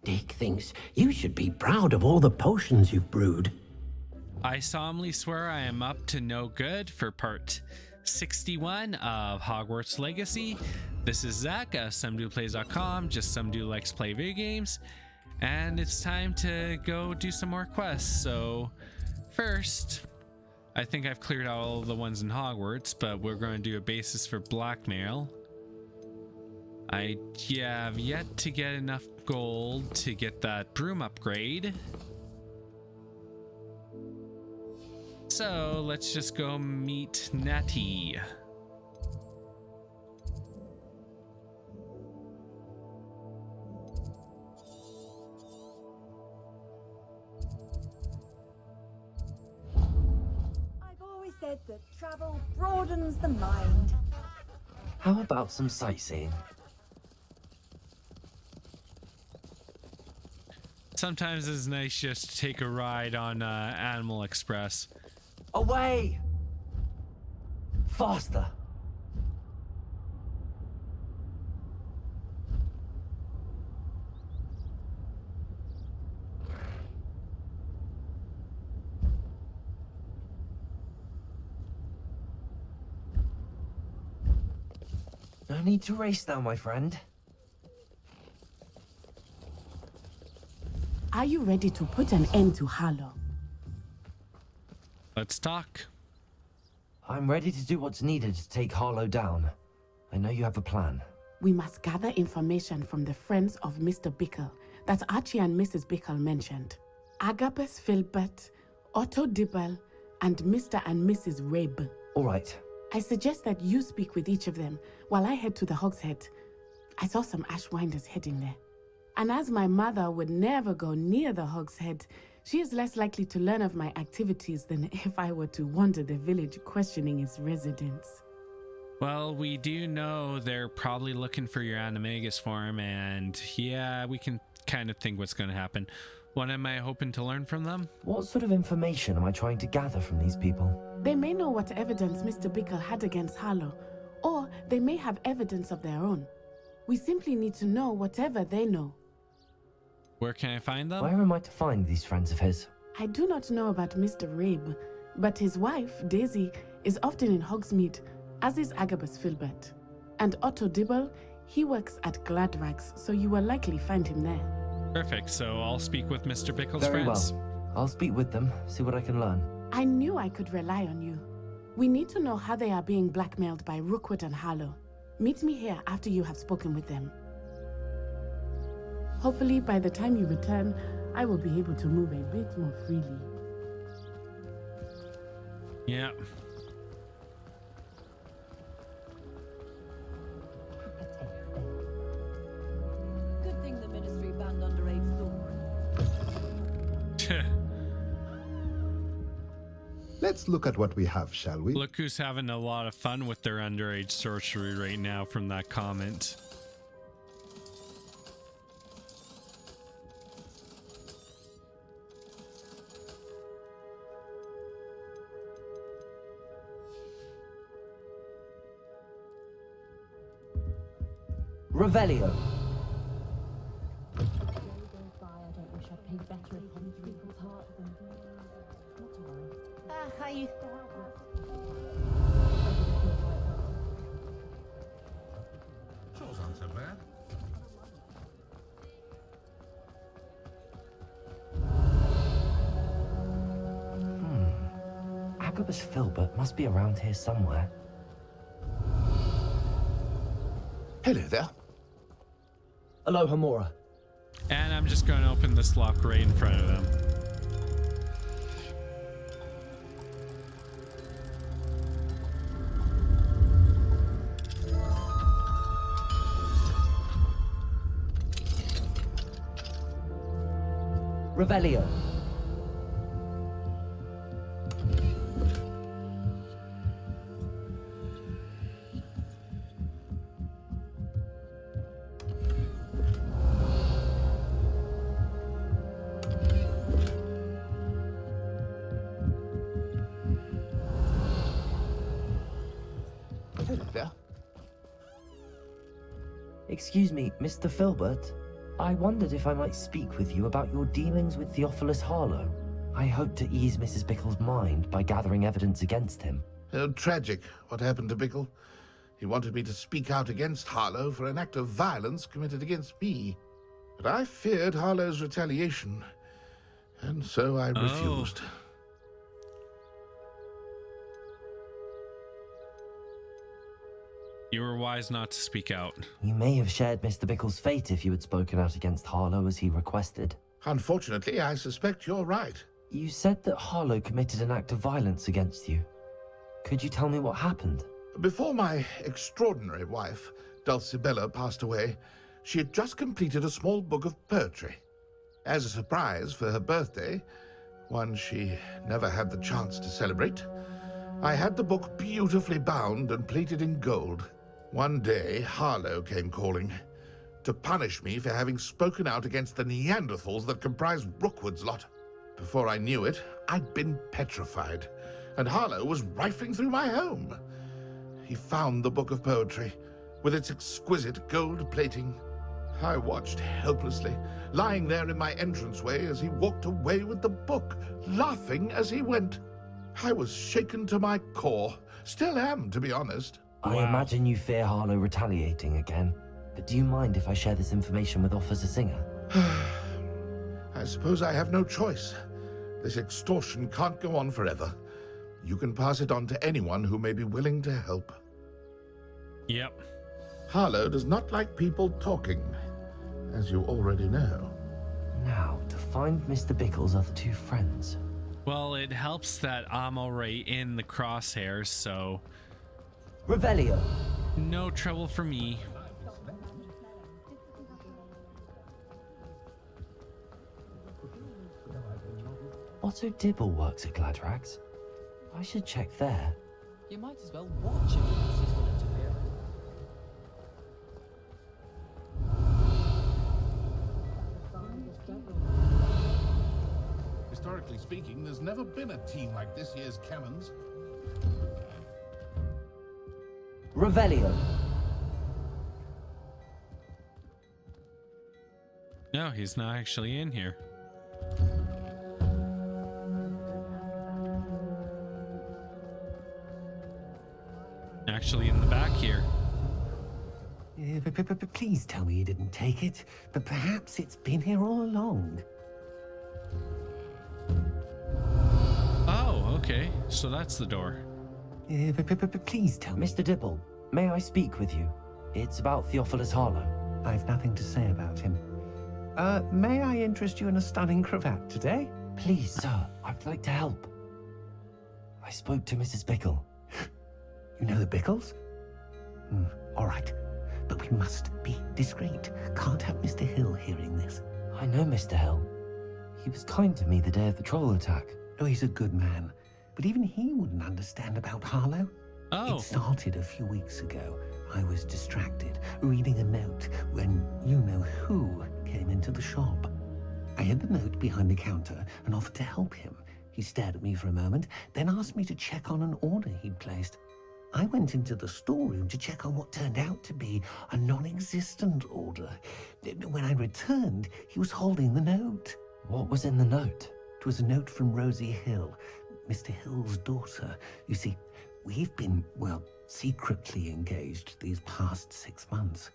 Dick thinks you should be proud of all the potions you've brewed. I solemnly swear I am up to no good for part 61 of Hogwarts Legacy. This is Zach of SomeDudePlays.com, just some dude likes to play video games, and it's time to go do some more quests. So first, I think I've cleared out all the ones in Hogwarts, but we're going to do a basis for blackmail. I have yet to get enough gold to get that broom upgrade. So let's just go meet Natty. I've always said that travel broadens the mind. How about some sightseeing? Sometimes it's nice just to take a ride on Animal Express. Away! Faster! No need to race now, my friend. Are you ready to put an end to Harlow? Let's talk. I'm ready to do what's needed to take Harlow down. I know you have a plan. We must gather information from the friends of Mr. Bickle that Archie and Mrs. Bickle mentioned. Agabus Philbert, Otto Dibble, and Mr. and Mrs. Rabe. All right. I suggest that you speak with each of them while I head to the Hog's Head. I saw some Ashwinders heading there. And as my mother would never go near the Hog's Head, she is less likely to learn of my activities than if I were to wander the village questioning its residents. Well, we do know they're probably looking for your animagus form, and yeah, we can kind of think what's going to happen. What am I hoping to learn from them? What sort of information am I trying to gather from these people? They may know what evidence Mr. Bickle had against Harlow, or they may have evidence of their own. We simply need to know whatever they know. Where can I find them? Where am I to find these friends of his? I do not know about Mr. Rabe, but his wife, Daisy, is often in Hogsmeade, as is Agabus Philbert. And Otto Dibble, he works at Gladrags, so you will likely find him there. Perfect, so I'll speak with Mr. Bickle's Very friends. well. I'll speak with them, see what I can learn. I knew I could rely on you. We need to know how they are being blackmailed by Rookwood and Harlow. Meet me here after you have spoken with them. Hopefully, by the time you return, I will be able to move a bit more freely. Yeah. Good thing the ministry banned underage Thorne. Let's look at what we have, shall we? Look who's having a lot of fun with their underage sorcery right now from that comment. Revelio. How you? Sure aren't so bad. Agabus Philbert must be around here somewhere. Hello there. Hello, Hamora. And I'm just going to open this lock right in front of them. Revelio. Hello there. Excuse me, Mr. Philbert. I wondered if I might speak with you about your dealings with Theophilus Harlow. I hope to ease Mrs. Bickle's mind by gathering evidence against him. Oh, tragic what happened to Bickle. He wanted me to speak out against Harlow for an act of violence committed against me. But I feared Harlow's retaliation, and so I refused. You were wise not to speak out. You may have shared Mr. Bickle's fate if you had spoken out against Harlow as he requested. Unfortunately, I suspect you're right. You said that Harlow committed an act of violence against you. Could you tell me what happened? Before my extraordinary wife, Dulcibella, passed away, she had just completed a small book of poetry. As a surprise for her birthday, one she never had the chance to celebrate, I had the book beautifully bound and plated in gold. One day, Harlow came calling to punish me for having spoken out against the Neanderthals that comprised Rookwood's lot. Before I knew it, I'd been petrified, and Harlow was rifling through my home. He found the book of poetry, with its exquisite gold plating. I watched helplessly, lying there in my entranceway as he walked away with the book, laughing as he went. I was shaken to my core. Still am, to be honest. I imagine you fear Harlow retaliating again, but do you mind if I share this information with Officer Singer? I suppose I have no choice. This extortion can't go on forever. You can pass it on to anyone who may be willing to help. Yep. Harlow does not like people talking, as you already know. Now, to find Mr. Bickle's other two friends. Well, it helps that I'm already in the crosshairs, so Revelio. no trouble for me. Otto Dibble works at Gladrags. I should check there. You might as well watch him with system interfering. Historically speaking, there's never been a team like this year's Cannons. Revelio. No, he's not actually in here. Actually in the back here. Please tell me you didn't take it, but perhaps it's been here all along. Oh, okay. So that's the door. Please tell me. Mr. Dibble, may I speak with you? It's about Theophilus Harlow. I've nothing to say about him. May I interest you in a stunning cravat today? Please, sir, I'd like to help. I spoke to Mrs. Bickle. You know the Bickles? All right, but we must be discreet. Can't have Mr. Hill hearing this. I know Mr. Hill. He was kind to me the day of the troll attack. Oh, he's a good man, but even he wouldn't understand about Harlow. Oh. It started a few weeks ago. I was distracted, reading a note, when you-know-who came into the shop. I hid the note behind the counter and offered to help him. He stared at me for a moment, then asked me to check on an order he'd placed. I went into the storeroom to check on what turned out to be a non-existent order. When I returned, he was holding the note. What was in the note? It was a note from Rosie Hill, Mr. Hill's daughter. You see, we've been, well, secretly engaged these past 6 months.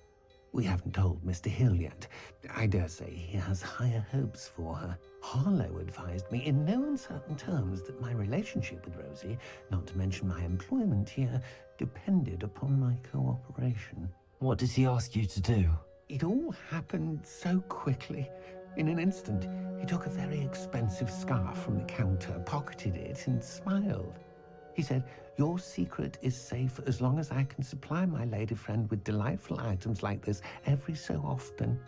We haven't told Mr. Hill yet. I dare say he has higher hopes for her. Harlow advised me in no uncertain terms that my relationship with Rosie, not to mention my employment here, depended upon my cooperation. What did he ask you to do? It all happened so quickly. In an instant, he took a very expensive scarf from the counter, pocketed it, and smiled. He said, "Your secret is safe as long as I can supply my lady friend with delightful items like this every so often."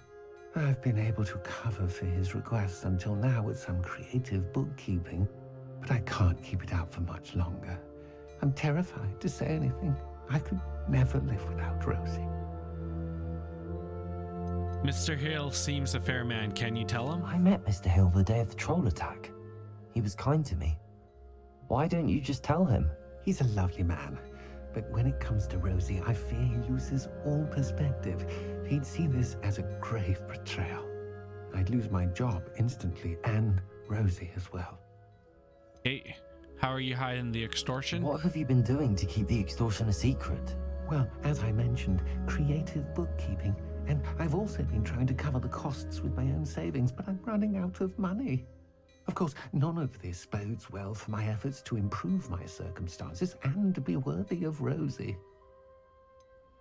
I've been able to cover for his requests until now with some creative bookkeeping, but I can't keep it out for much longer. I'm terrified to say anything. I could never live without Rosie. Mr. Hill seems a fair man. Can you tell him? I met Mr. Hill the day of the troll attack. He was kind to me. Why don't you just tell him? He's a lovely man, but when it comes to Rosie, I fear he loses all perspective. He'd see this as a grave betrayal. I'd lose my job instantly, and Rosie as well. Hey, how are you hiding the extortion? What have you been doing to keep the extortion a secret? Well, as I mentioned, creative bookkeeping. And I've also been trying to cover the costs with my own savings, but I'm running out of money. Of course, none of this bodes well for my efforts to improve my circumstances and to be worthy of Rosie.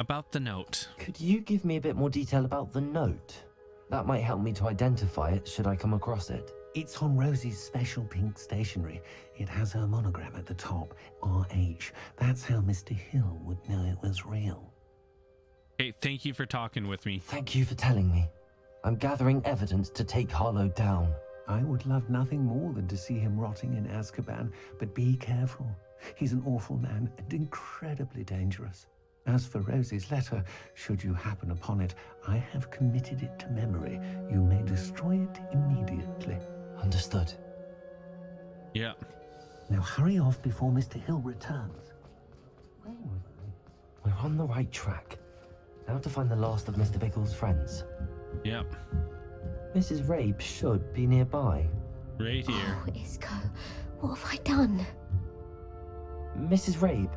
About the note. Could you give me a bit more detail about the note? That might help me to identify it should I come across it. It's on Rosie's special pink stationery. It has her monogram at the top, RH. That's how Mr. Hill would know it was real. Hey, thank you for talking with me. Thank you for telling me. I'm gathering evidence to take Harlow down. I would love nothing more than to see him rotting in Azkaban, but be careful. He's an awful man and incredibly dangerous. As for Rosie's letter, should you happen upon it, I have committed it to memory. You may destroy it immediately. Understood. Yeah. Now hurry off before Mr. Hill returns. Where was I? We're on the right track. Now to find the last of Mr. Bickle's friends. Yep. Mrs. Rabe should be nearby. Right here. Oh, Isko, what have I done? Mrs. Rabe,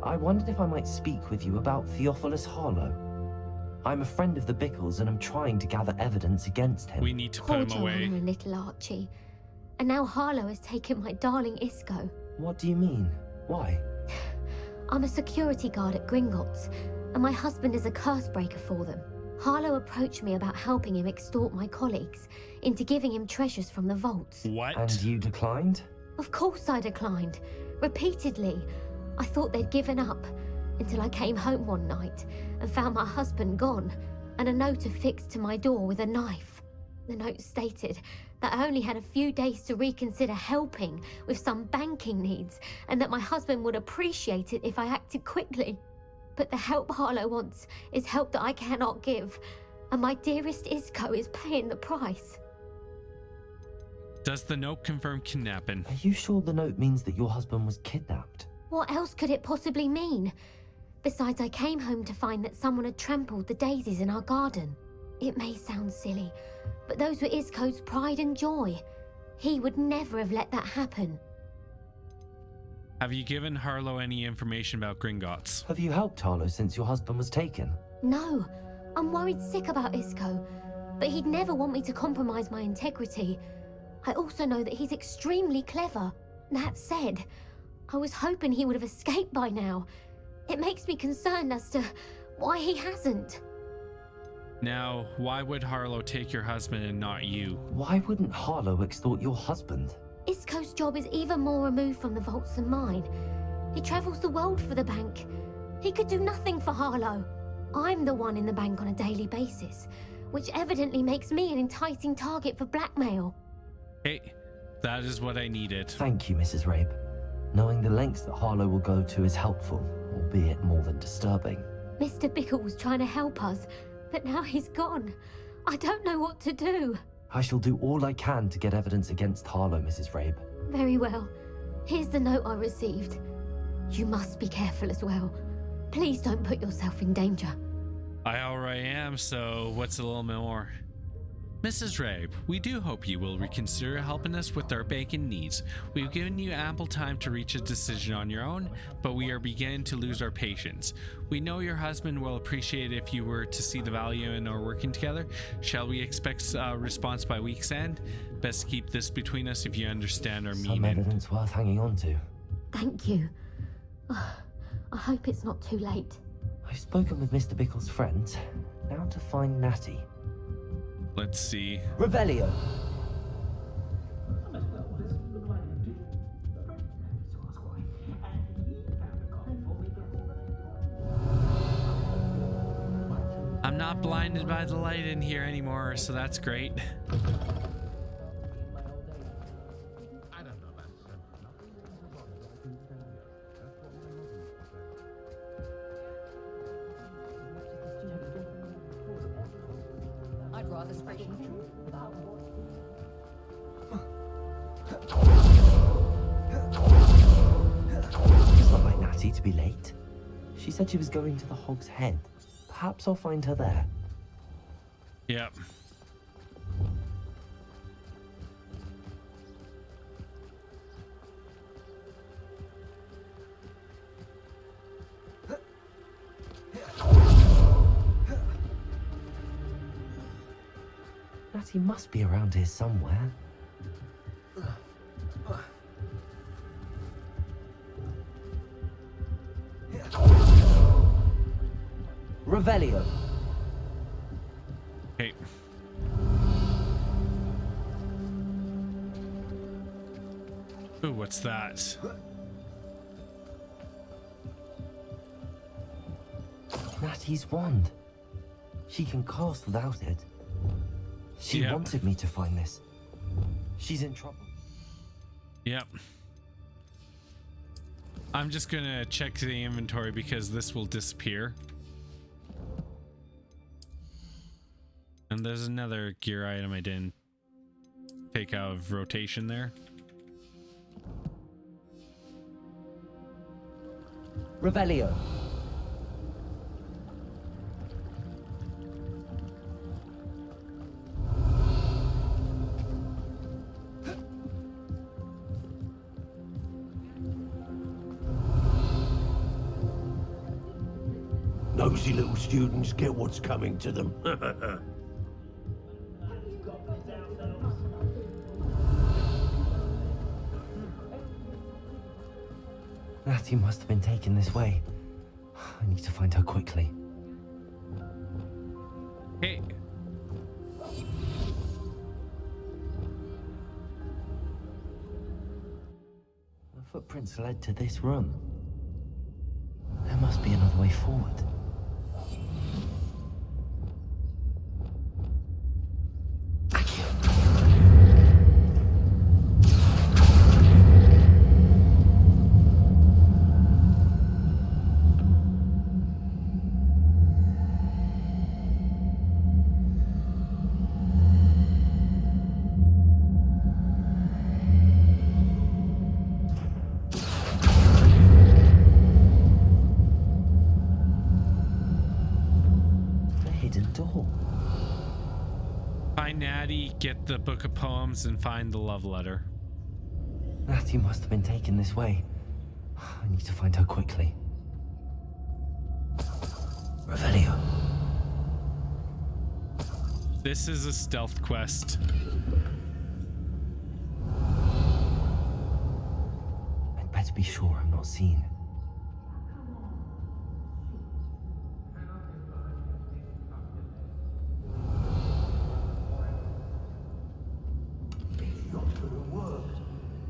I wondered if I might speak with you about Theophilus Harlow. I'm a friend of the Bickles and I'm trying to gather evidence against him. We need to put Poor him away. Joanna and little Archie. And now Harlow has taken my darling Isko. What do you mean? Why? I'm a security guard at Gringotts, and my husband is a curse breaker for them. Harlow approached me about helping him extort my colleagues into giving him treasures from the vaults. What? And you declined? Of course I declined. Repeatedly. I thought they'd given up, until I came home one night and found my husband gone, and a note affixed to my door with a knife. The note stated that I only had a few days to reconsider helping with some banking needs, and that my husband would appreciate it if I acted quickly. But the help Harlow wants is help that I cannot give, and my dearest Isko is paying the price. Does the note confirm kidnapping? Are you sure the note means that your husband was kidnapped? What else could it possibly mean? Besides, I came home to find that someone had trampled the daisies in our garden. It may sound silly, but those were Isko's pride and joy. He would never have let that happen. Have you given Harlow any information about Gringotts? Have you helped Harlow since your husband was taken? No, I'm worried sick about Isko, but he'd never want me to compromise my integrity. I also know that he's extremely clever. That said, I was hoping he would have escaped by now. It makes me concerned as to why he hasn't. Now, why would Harlow take your husband and not you? Why wouldn't Harlow extort your husband? Isko's job is even more removed from the vaults than mine. He travels the world for the bank. He could do nothing for Harlow. I'm the one in the bank on a daily basis, which evidently makes me an enticing target for blackmail. Hey, that is what I needed. Thank you, Mrs. Rabe. Knowing the lengths that Harlow will go to is helpful, albeit more than disturbing. Mr. Bickle was trying to help us, but now he's gone. I don't know what to do. I shall do all I can to get evidence against Harlow, Mrs. Rabe. Very well. Here's the note I received. You must be careful as well. Please don't put yourself in danger. I already am, so what's a little more? Mrs. Rabe, we do hope you will reconsider helping us with our banking needs. We've given you ample time to reach a decision on your own, but we are beginning to lose our patience. We know your husband will appreciate it if you were to see the value in our working together. Shall we expect a response by week's end? Best keep this between us if you understand our Some meaning. evidence worth hanging on to. Thank you. I hope it's not too late. I've spoken with Mr. Bickle's friends. Now to find Natty. Let's see. Revelio! I'm not blinded by the light in here anymore, so that's great. I'd rather spend. It's not like Natty to be late. She said she was going to the Hog's Head. Perhaps I'll find her there. Yep. Natty must be around here somewhere. Revelio. Okay. Ooh, what's that? Natty's wand. She can cast without it. She wanted me to find this. She's in trouble. Yep. I'm just gonna check the inventory because this will disappear. And there's another gear item I didn't take out of rotation there. Revelio. Nosy little students get what's coming to them. Natty must have been taken this way. I need to find her quickly. Hey. The footprints led to this room. There must be another way forward. Find Natty, get the book of poems, and find the love letter. Natty must have been taken this way. I need to find her quickly. Revelio. This is a stealth quest. I'd better be sure I'm not seen.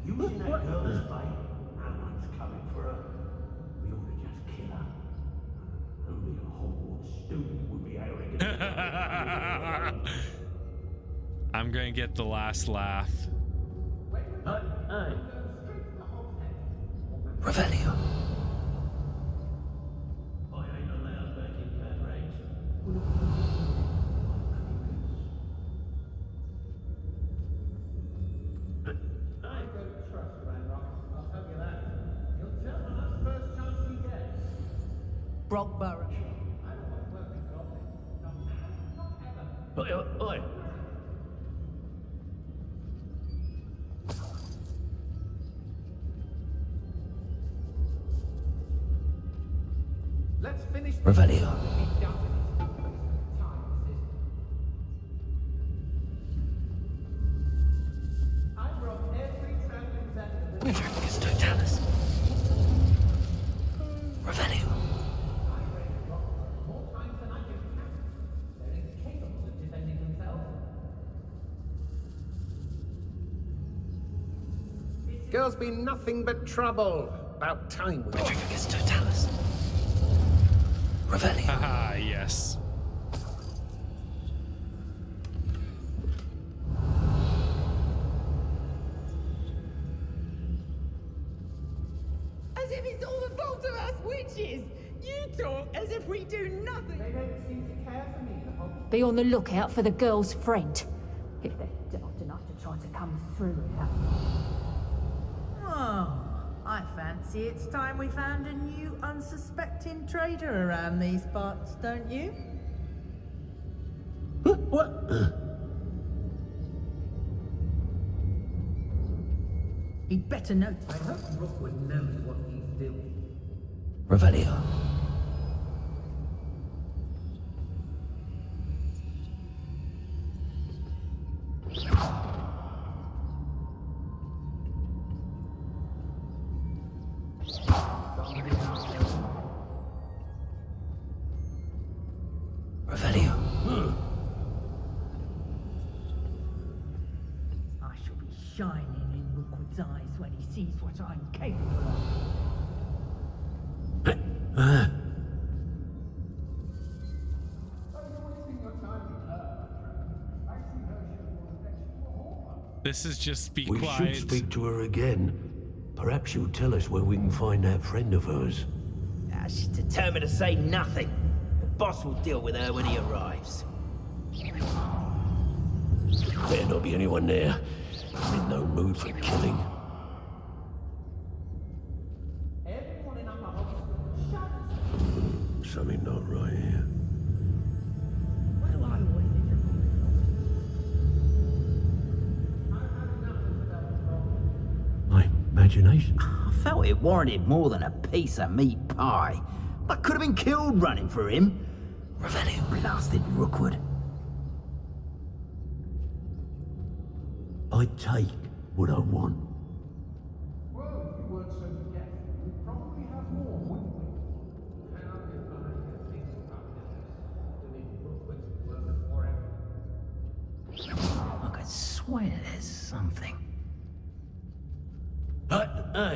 Using that girl as bait, no one's coming for her. We ought to just kill her. Only a Hogwarts student would be arrogant. I'm going to get the last laugh. Revelio. I ain't allowed back in that range. Brockborough. Oi. Let's finish. Revelio. It's totalis. Revelio. Girls be nothing but trouble. About time we It's totalis. Revelio. Haha, yes. As if it's all the fault of us witches! You talk as if we do nothing! They don't seem to care for me, the Hogs. Be on the lookout for the girl's friend. If they're daft enough to try to come through here. Oh, I fancy it's time we found a new unsuspecting trader around these parts, don't you? What? He'd better know. I hope Rookwood knows what he's doing. Revelio. Revelio. I shall be shining in Rookwood's eyes when he sees what I'm capable of. This is just be We quiet. should speak to her again. Perhaps she'll tell us where we can find that friend of hers. She's determined to say nothing. The boss will deal with her when he arrives. Better not be anyone there. I'm in no mood for killing. Everyone in upper Hogwarts, shut Something not right here. Why do I always need to My imagination. I felt it warranted more than a piece of meat pie. I could have been killed running for him. Revelio blasted Rookwood. I take what I want. Well, if you weren't so forgetful, we'd probably have more, wouldn't we? And I'll get behind the things about business. Doing Rookwood's work for him. I could swear there's something. Hey! I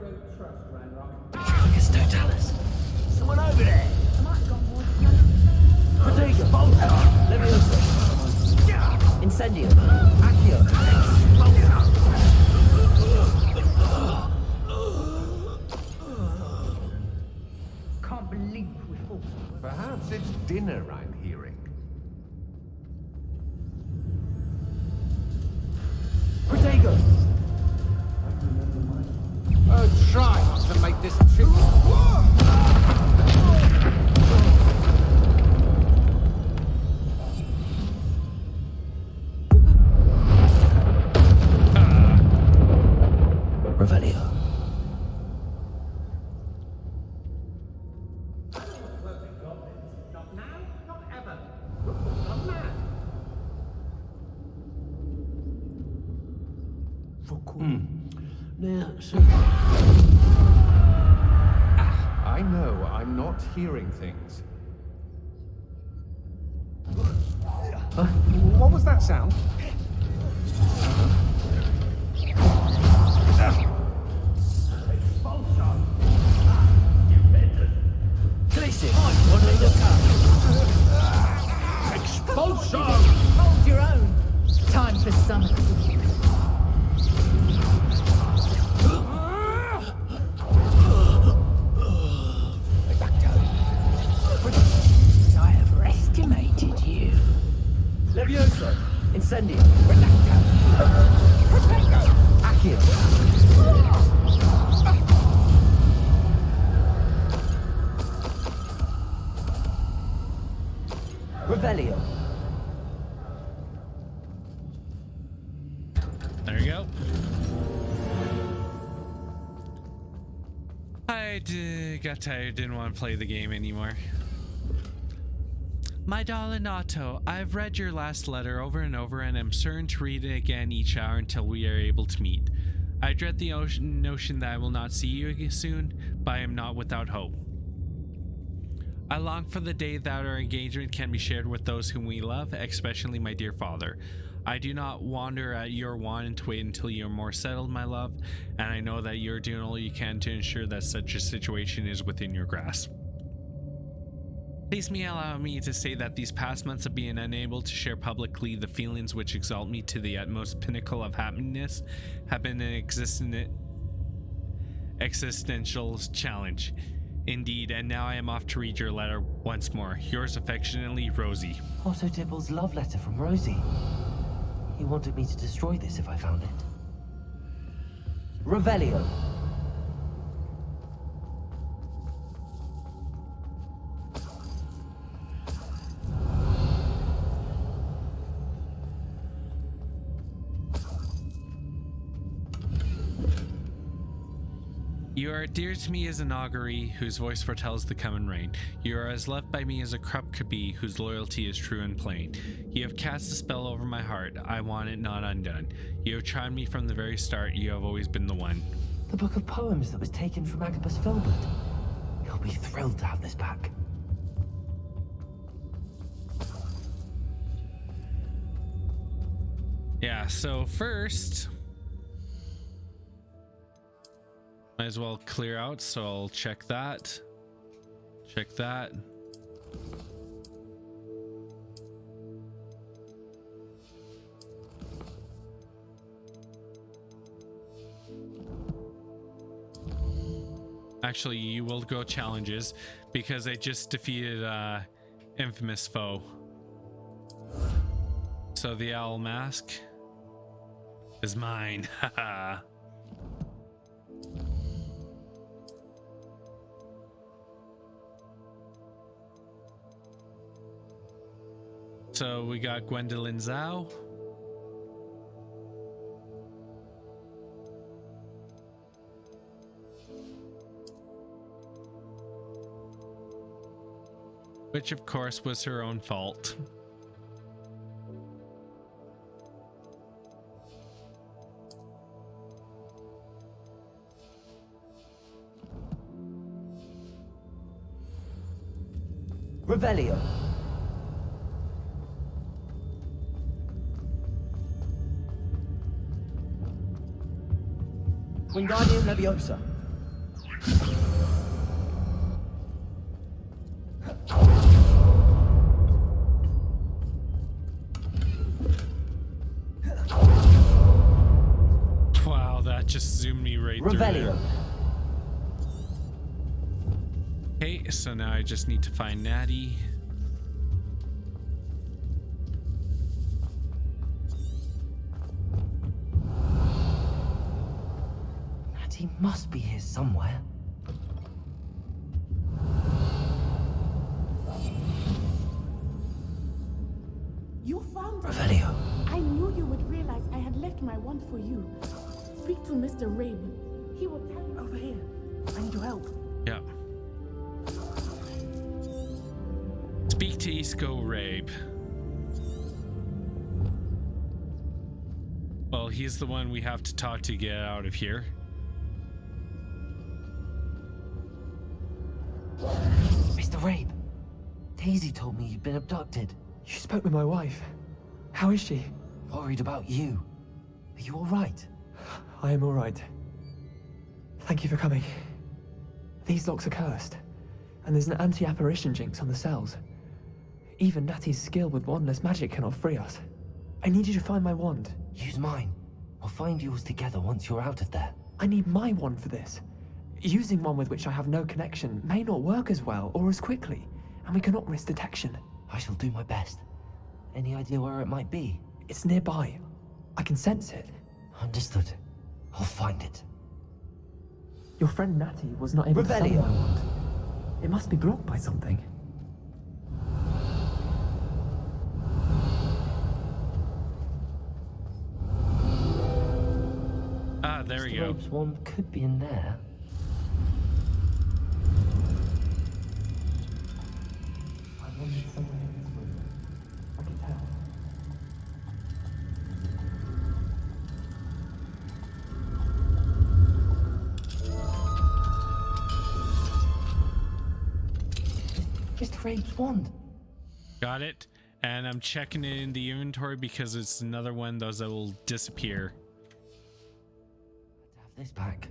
don't trust Ranrock. It's Totalis. Someone over there. I might have gone more Protego. Leviosa. Incendio. Accio. Can't believe we fought. Perhaps it's dinner I'm hearing. Protego. Try to make this trip. Revelio. Not now, not ever. Rookwood's not mad. Now, so... I know I'm not hearing things. What was that sound? Expulsion! Hold your own. Time for summons. I have estimated you. Leviosa. Incendio. Accio. Revelio. There you go. Got tired, didn't want to play the game anymore. My darling Otto, I've read your last letter over and over and am certain to read it again each hour until we are able to meet. I dread the notion that I will not see you again soon, but I am not without hope. I long for the day that our engagement can be shared with those whom we love, especially my dear father. I do not wander at your want to wait until you are more settled, my love, and I know that you're doing all you can to ensure that such a situation is within your grasp. Please allow me to say that these past months of being unable to share publicly the feelings which exalt me to the utmost pinnacle of happiness have been an existential challenge. Indeed, and now I am off to read your letter once more. Yours affectionately, Rosie. Otto Dibble's love letter from Rosie. He wanted me to destroy this if I found it. Revelio. You are dear to me as an augury whose voice foretells the coming rain. You are as loved by me as a crop could be, whose loyalty is true and plain. You have cast a spell over my heart. I want it not undone. You have charmed me from the very start. You have always been the one. The book of poems that was taken from Agabus Philbert. He'll be thrilled to have this back. Yeah, so first, might as well clear out, so I'll check that. Check that. Actually, you will go challenges because I just defeated infamous foe. So the owl mask is mine. Haha. So we got Gwendolyn Zhou. Which of course was her own fault. Revelio. Wingardium Leviosa. Wow, that just zoomed me right through Revelio. Okay, so now I just need to find Natty. Natty must be here somewhere. You found it. Revelio. I knew you would realize I had left my wand for you. Speak to Mr. Rabe. He will tell you. Over here. I need your help. Yeah. Speak to Isko Rabe. Well, he's the one we have to talk to get out of here. Mr. Rabe, Daisy told me you'd been abducted. You spoke with my wife. How is she? Worried about you. Are you all right? I am all right. Thank you for coming. These locks are cursed, and there's an anti-apparition jinx on the cells. Even Natty's skill with wandless magic cannot free us. I need you to find my wand. Use mine. We'll find yours together once you're out of there. I need my wand for this. Using one with which I have no connection may not work as well or as quickly, and we cannot risk detection. I shall do my best. Any idea where it might be? It's nearby. I can sense it. Understood. I'll find it. Your friend Natty was not able to find my wand. It must be blocked by something. Ah, there we go. Rabe's wand could be in there. I wanted somewhere in this room. I can tell. Mr. Rabe's wand. Got it. And I'm checking it in the inventory because it's another one of those that will disappear. Have this back.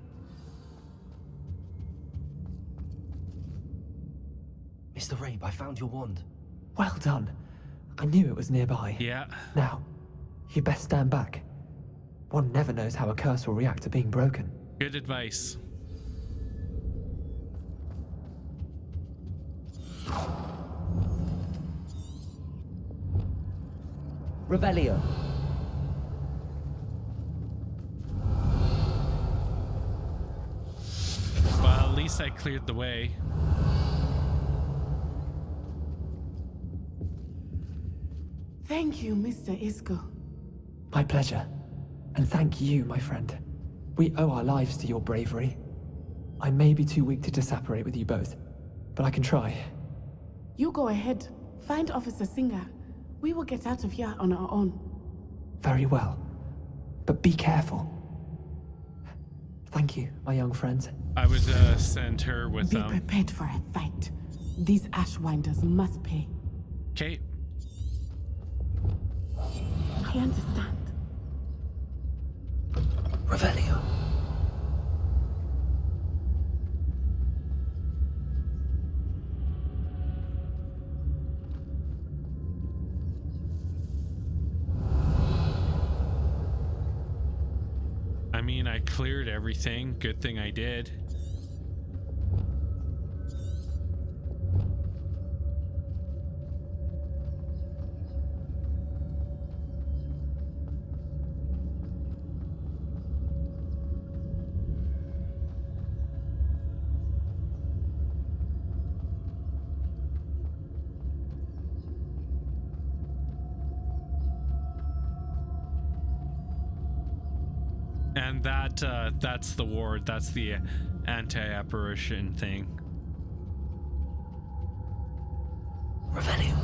Mr. Rabe, I found your wand. Well done. I knew it was nearby. Yeah. Now, you best stand back. One never knows how a curse will react to being broken. Good advice. Revelio. Well, at least I cleared the way. Thank you, Mr. Isko. My pleasure. And thank you, my friend. We owe our lives to your bravery. I may be too weak to disapparate with you both, but I can try. You go ahead. Find Officer Singer. We will get out of here on our own. Very well. But be careful. Thank you, my young friends. I would send her with Be prepared for a fight. These Ashwinders must pay. Okay. I understand. Revelio. I mean, I cleared everything. Good thing I did. And that's the ward. That's the anti-apparition thing. Revelio.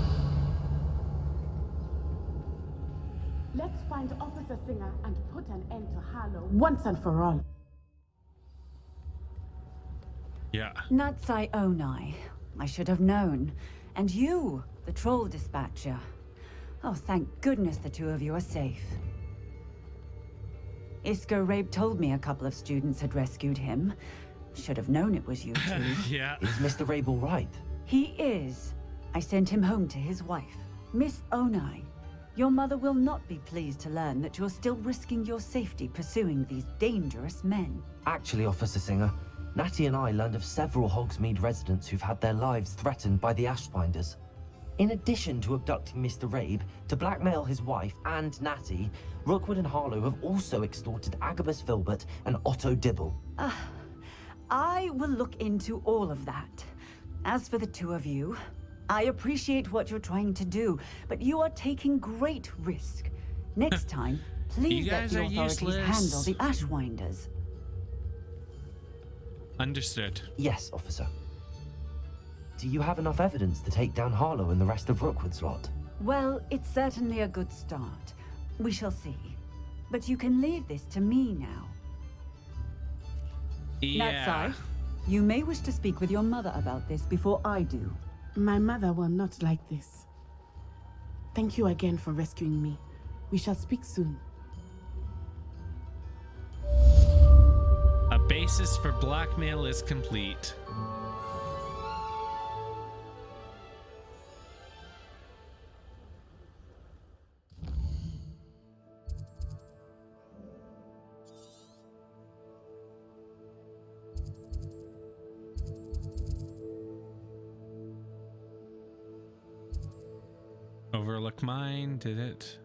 Let's find Officer Singer and put an end to Harlow once and for all. Yeah. Natsai Onai. I should have known. And you, the troll dispatcher. Oh, thank goodness the two of you are safe. Isko Rabe told me a couple of students had rescued him. Should have known it was you two. Yeah. Is Mr. Rabe all right? He is. I sent him home to his wife. Miss Onai, your mother will not be pleased to learn that you're still risking your safety pursuing these dangerous men. Actually, Officer Singer, Natty and I learned of several Hogsmeade residents who've had their lives threatened by the Ashwinders. In addition to abducting Mr. Rabe, to blackmail his wife and Natty, Rookwood and Harlow have also extorted Agabus Philbert and Otto Dibble. I will look into all of that. As for the two of you, I appreciate what you're trying to do, but you are taking great risk. Next time, please let the authorities handle the Ashwinders. Understood. Yes, officer. Do you have enough evidence to take down Harlow and the rest of Rookwood's lot? Well, it's certainly a good start. We shall see. But you can leave this to me now. Yeah. Natsai, you may wish to speak with your mother about this before I do. My mother will not like this. Thank you again for rescuing me. We shall speak soon. A basis for blackmail is complete. Overlook mine, did it?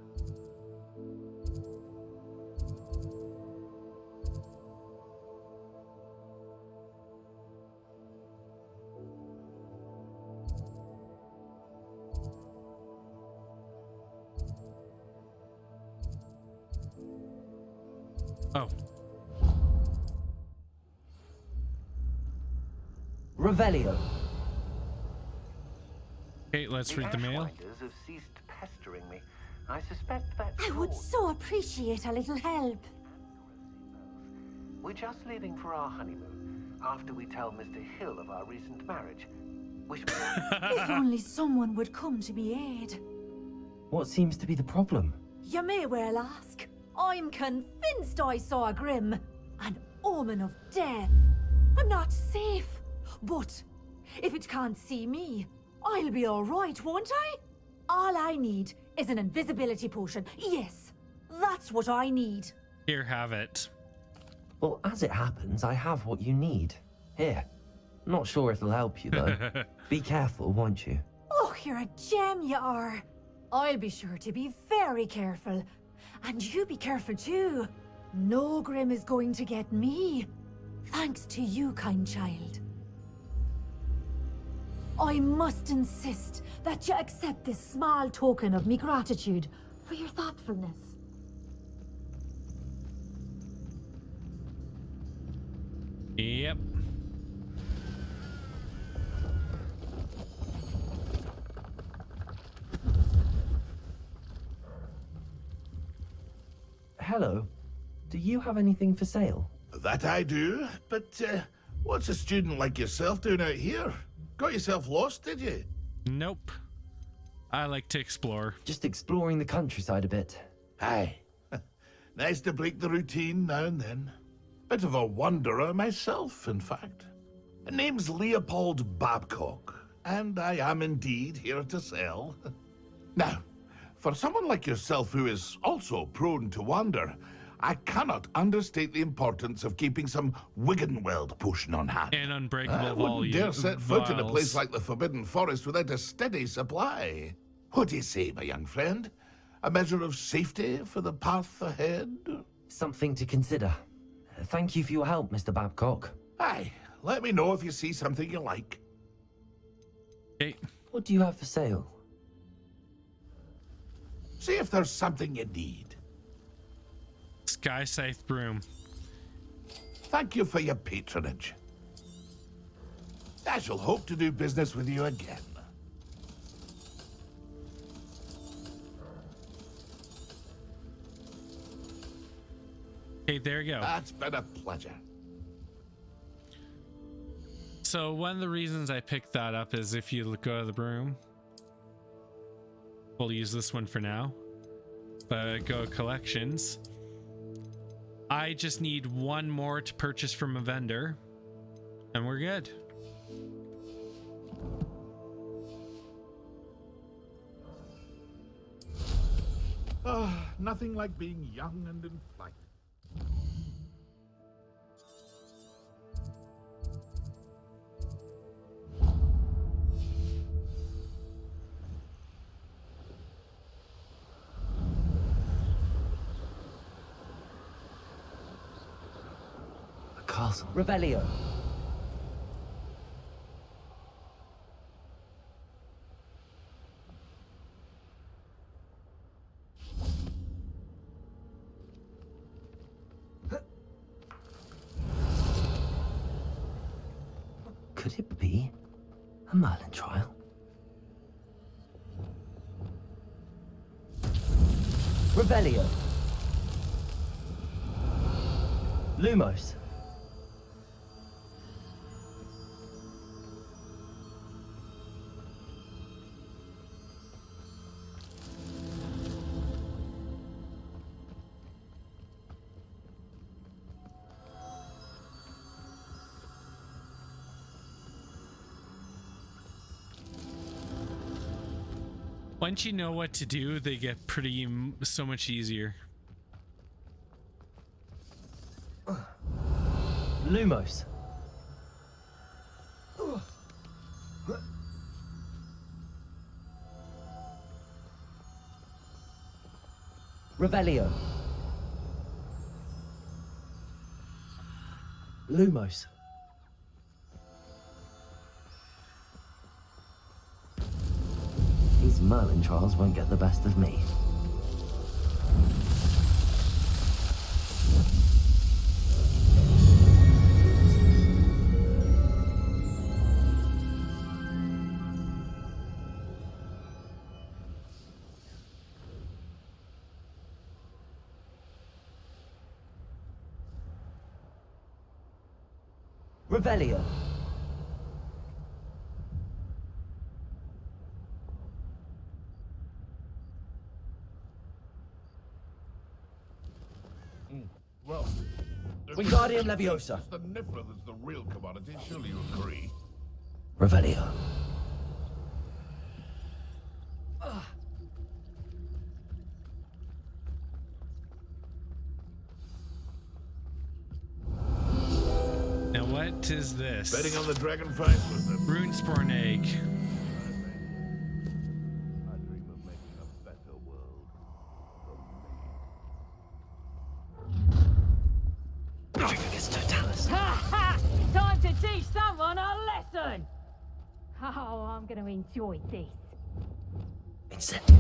Oh. Revelio. Okay, let's read the mail. Ashwinders have ceased pestering me. I suspect that I would so appreciate a little help. We're just leaving for our honeymoon after we tell Mr. Hill of our recent marriage. If only someone would come to me aid. What seems to be the problem? You may well ask. I'm convinced I saw a grim, an omen of death. I'm not safe, but if it can't see me, I'll be all right, won't I? All I need is an invisibility potion. Yes, that's what I need. Here, have it. Well, as it happens, I have what you need. Here. Not sure it'll help you, though. Be careful, won't you? Oh, you're a gem, you are. I'll be sure to be very careful. And you be careful, too. No grim is going to get me. Thanks to you, kind child. I must insist that you accept this small token of me gratitude for your thoughtfulness. Yep. hello. Do you have anything for sale? That I do, but what's a student like yourself doing out here? Got yourself lost, did you? Nope. I like to explore. Just exploring the countryside a bit. Aye. Nice to break the routine now and then. Bit of a wanderer myself, in fact. Name's Leopold Babcock, and I am indeed here to sell. Now, for someone like yourself who is also prone to wander, I cannot understate the importance of keeping some Wiggenweld potion on hand. And unbreakable I wouldn't dare set foot in a place like the Forbidden Forest without a steady supply. What do you say, my young friend? A measure of safety for the path ahead? Something to consider. Thank you for your help, Mr. Babcock. Aye, let me know if you see something you like. Hey. What do you have for sale? See if there's something you need. Scythe broom. Thank you for your patronage. I shall hope to do business with you again. Okay, there you go. That's been a pleasure. So one of the reasons I picked that up is if you go to the broom, we'll use this one for now, but go to collections. I just need one more to purchase from a vendor and we're good. Nothing like being young and in flight. Castle. Revelio. Could it be a Merlin Trial? Revelio. Lumos. Once you know what to do, they get so much easier. Lumos. Revelio. Lumos. These Merlin trials won't get the best of me. Revelio. Well, Wingardium Leviosa. It's the Niffler that's the real commodity, surely you agree? Revelio. Now what is this? Betting on the dragon fight with the Runespoor Egg. I dream of making a better world Ha ha! Time to teach someone a lesson! Oh, I'm gonna enjoy this. Incendio.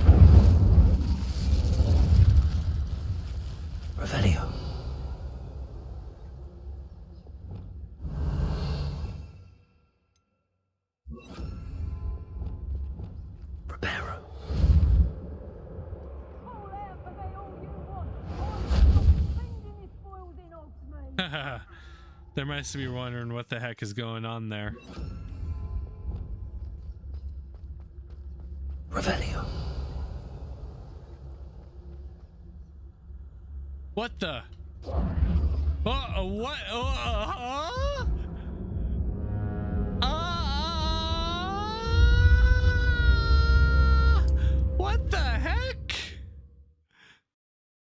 Revelio. Preparo. Call out for me all you want. There must be wondering what the heck is going on there. Revelio. What the? What? What the heck?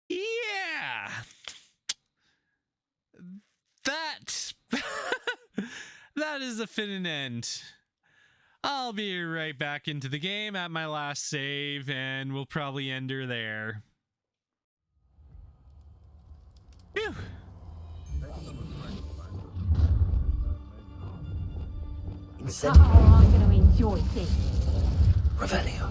Yeah. That is a fitting end. I'll be right back into the game at my last save, and we'll probably end her there. Phew. Oh, I'm going to enjoy this. Revelio.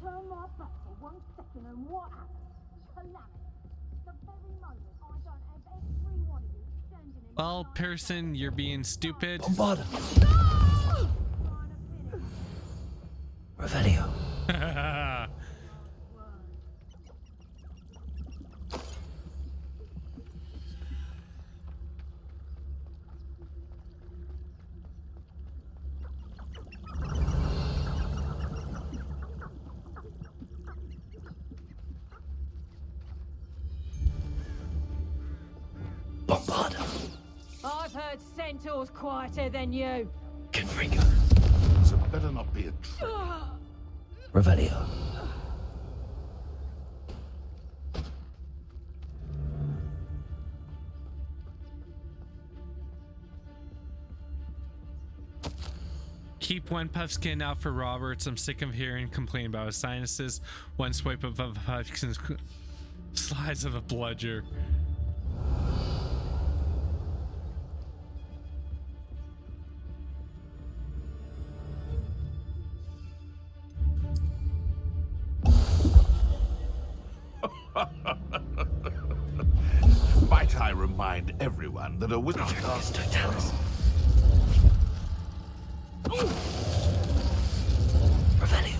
Turn my back for 1 second and what happens? Calamity. The very moment I don't have every one of you standing in Well, Pearson, you're being stupid. Bombarda. Revelio. Bombarda. I've heard centaurs quieter than you. Confringo. So it better not be a trick. Revelio. Keep one puffskin out for Roberts. I'm sick of hearing complain about his sinuses. One swipe of a puffskin slides of a bludger. Might I remind everyone that a wizard is totalis. Revelio.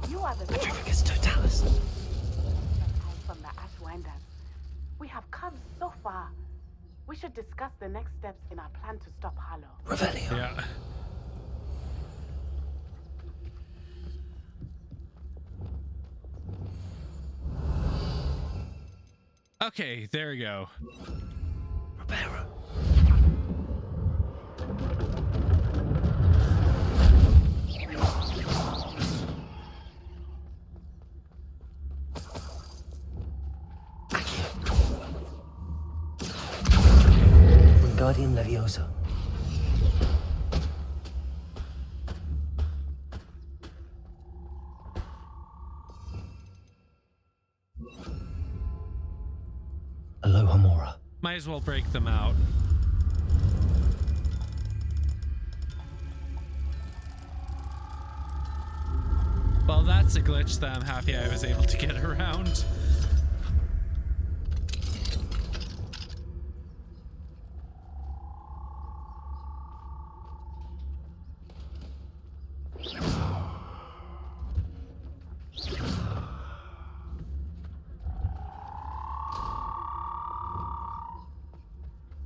You are the Petrificus totalis. from the Ashwinders. We have come so far. We should discuss the next steps in our plan to stop Harlow. Revelio. Yeah. Okay, there we go. Reparo. Wingardium Leviosa. Aloha Mora. Might as well break them out. Well, that's a glitch that I'm happy I was able to get around.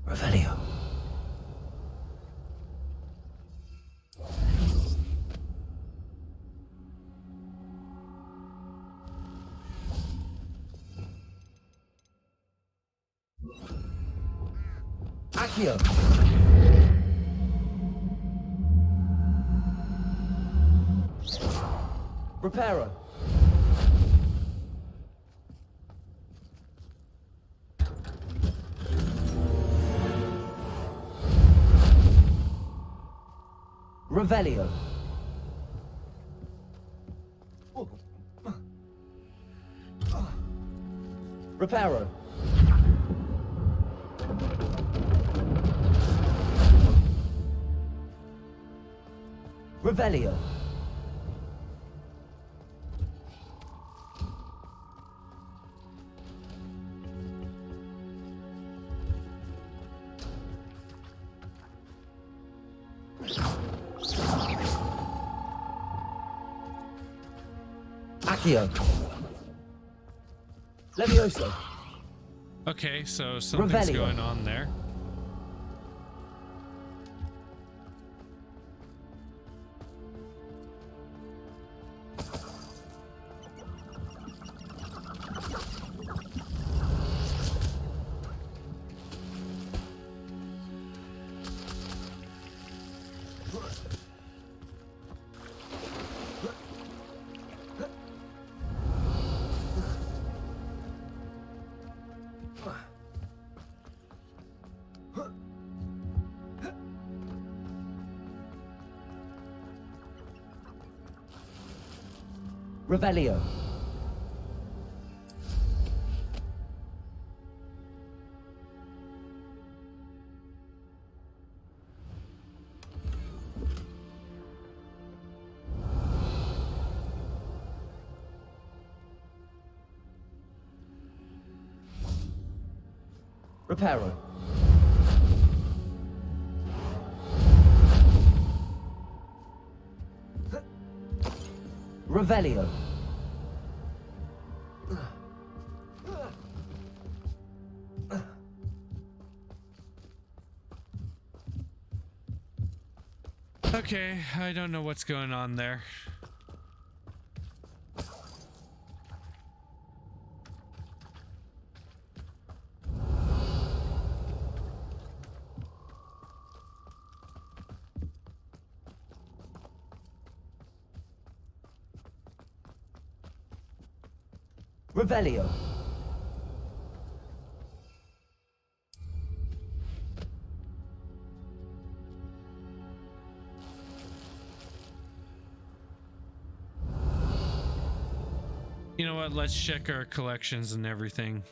Revelio. Accio. Reparo. Revelio. Reparo. Revelio. Accio. Levioso. Okay, so something's Revelio. going on there. Revelio. Reparo. Revelio. Okay, I don't know what's going on there. Revelio. You know what? Let's check our collections and everything.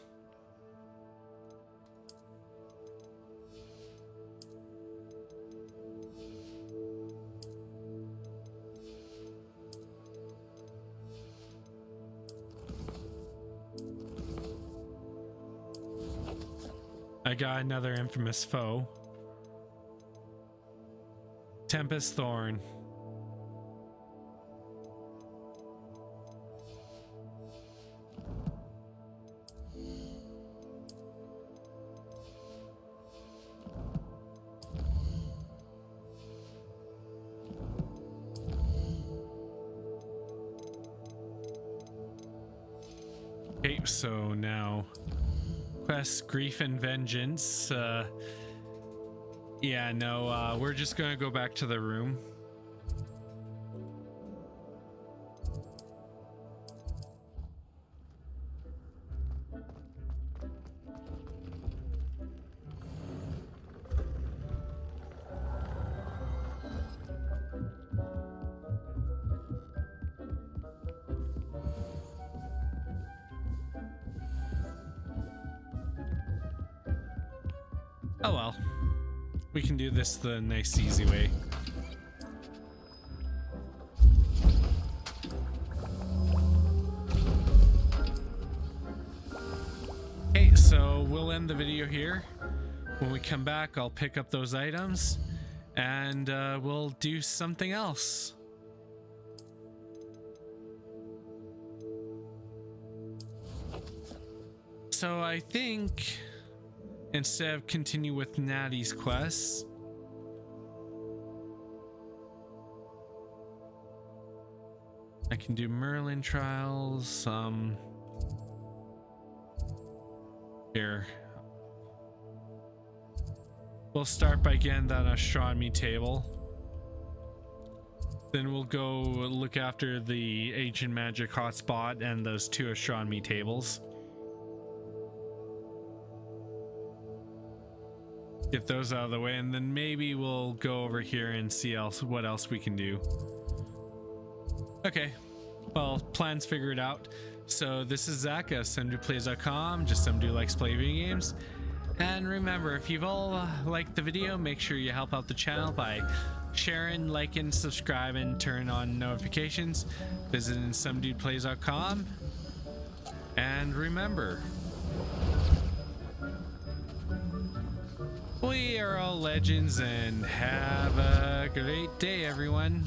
I got another infamous foe. Tempest Thorne. Okay, so now quest Grief and Vengeance. Yeah, no, we're just gonna go back to the room. Oh well, we can do this the nice easy way. Okay, so we'll end the video here. When we come back, I'll pick up those items and we'll do something else. So I think instead of continue with Natty's quests, I can do Merlin Trials. Here. We'll start by getting that astronomy table. Then we'll go look after the ancient magic hotspot and those 2 astronomy tables. Get those out of the way, and then maybe we'll go over here and see what else we can do. Okay, well, plans figured out. So this is Zach of SomeDudePlays.com, just some dude likes play video games. And remember, if you've all liked the video, make sure you help out the channel by sharing, liking, subscribing, turn on notifications, visiting SomeDudePlays.com. And remember, we are all legends, and have a great day, everyone.